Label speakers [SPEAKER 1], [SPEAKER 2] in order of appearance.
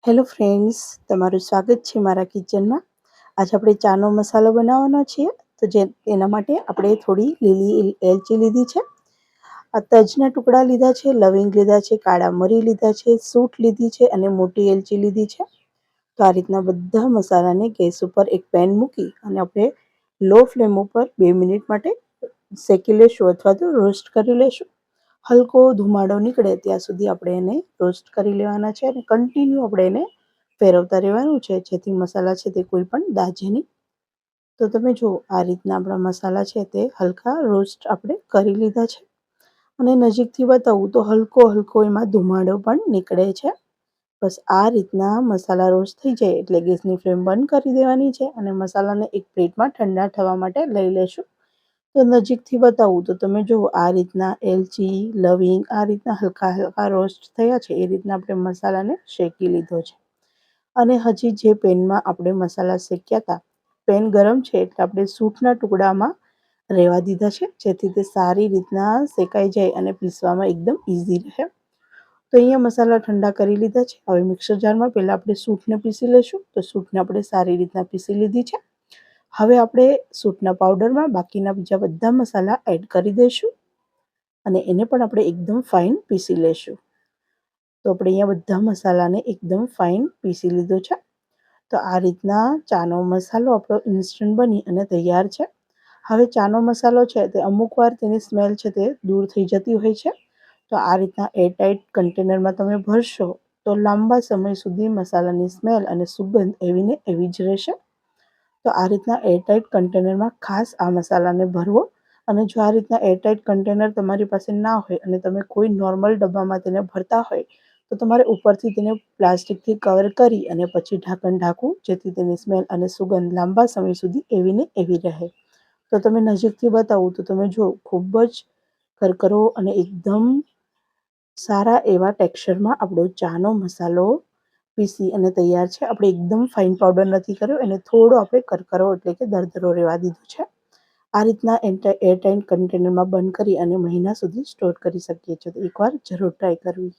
[SPEAKER 1] Hello friends, તમારું સ્વાગત છે મારા કિચનમાં. આજે આપણે ચાનો મસાલો બનાવવાનો છીએ. તો એના માટે આપણે થોડી લીલી એલચી લીધી છે, આ તજના ટુકડા લીધા છે, લવિંગ લીધા છે, કાળા મરી લીધા છે, સૂંઠ લીધી છે અને મોટી એલચી લીધી છે. તો આ રીતના બધા મસાલાને ગેસ ઉપર એક પેન મૂકી અને આપણે લો ફ્લેમ ઉપર 2 મિનિટ માટે શેકી લેશું અથવા તો રોસ્ટ કરી લેશું. હલકો ધુમાડો નીકળે ત્યાં સુધી આપણે એને રોસ્ટ કરી લેવાના છે અને કન્ટિન્યુ આપણે એને ફેરવતા રહેવાનું છે, જેથી મસાલા છે તે કોઈ પણ દાજે નહીં. તો તમે જુઓ, આ રીતના આપણા મસાલા છે તે હલકા રોસ્ટ આપણે કરી લીધા છે અને નજીકથી બતાવું તો હલકો હલકો એમાં ધુમાડો પણ નીકળે છે. બસ આ રીતના મસાલા રોસ્ટ થઈ જાય એટલે ગેસની ફ્લેમ બંધ કરી દેવાની છે અને મસાલાને એક પ્લેટમાં ઠંડા થવા માટે લઈ લેશું. તો નજીકથી બતાવું તો તમે જુઓ, આ રીતના એલચી, લવિંગ આ રીતના હલકા હલકા રોસ્ટ થયા છે. એ રીતના આપણે મસાલાને શેકી લીધો છે અને હજી જે પેનમાં આપણે મસાલા શેક્યા હતા, પેન ગરમ છે એટલે આપણે સૂંઠના ટુકડામાં રહેવા દીધા છે, જેથી તે સારી રીતના શેકાઈ જાય અને પીસવામાં એકદમ ઇઝી રહે. તો અહીંયા મસાલા ઠંડા કરી લીધા છે. હવે મિક્સર જારમાં પહેલાં આપણે સૂંઠને પીસી લઈશું. તો સૂંઠને આપણે સારી રીતના પીસી લીધી છે. હવે આપણે સૂંઠના પાવડરમાં બાકીના બીજા બધા મસાલા એડ કરી દઈશું અને એને પણ આપણે એકદમ ફાઇન પીસી લઈશું. તો આપણે અહીંયા બધા મસાલાને એકદમ ફાઇન પીસી લીધો છે. તો આ રીતના ચાનો મસાલો આપણો ઇન્સ્ટન્ટ બની અને તૈયાર છે. હવે ચાનો મસાલો છે તે અમુક વાર તેની સ્મેલ છે તે દૂર થઈ જતી હોય છે. તો આ રીતના એરટાઇટ કન્ટેનરમાં તમે ભરશો તો લાંબા સમય સુધી મસાલાની સ્મેલ અને સુગંધ એવી ને એવી જ રહેશે. તો આ રીતના એરટાઇટ કન્ટેનરમાં ખાસ આ મસાલાને ભરવો. અને જો આ રીતના એરટાઇટ કન્ટેનર તમારી પાસે ના હોય અને તમે કોઈ નોર્મલ ડબ્બામાં તેને ભરતા હોય તો તમારે ઉપરથી તેને પ્લાસ્ટિકથી કવર કરી અને પછી ઢાંકણ ઢાંકવું, જેથી તેની સ્મેલ અને સુગંધ લાંબા સમય સુધી એવી ને એવી રહે. તો તમે નજીકથી બતાવું તો તમે જુઓ, ખૂબ જ કરકરો અને એકદમ સારા એવા ટેક્સચરમાં આપણો ચાનો મસાલો પીસી અને તૈયાર છે. આપણે એકદમ ફાઇન પાવડર નથી કર્યો, એને થોડો આપણે કરકરો એટલે કે દરદરો રહેવા દીધો છે. આ રીતના એરટાઇટ કન્ટેનરમાં બંધ કરી અને મહિના સુધી સ્ટોર કરી શકીએ છીએ. તો એકવાર જરૂર ટ્રાય કરવી.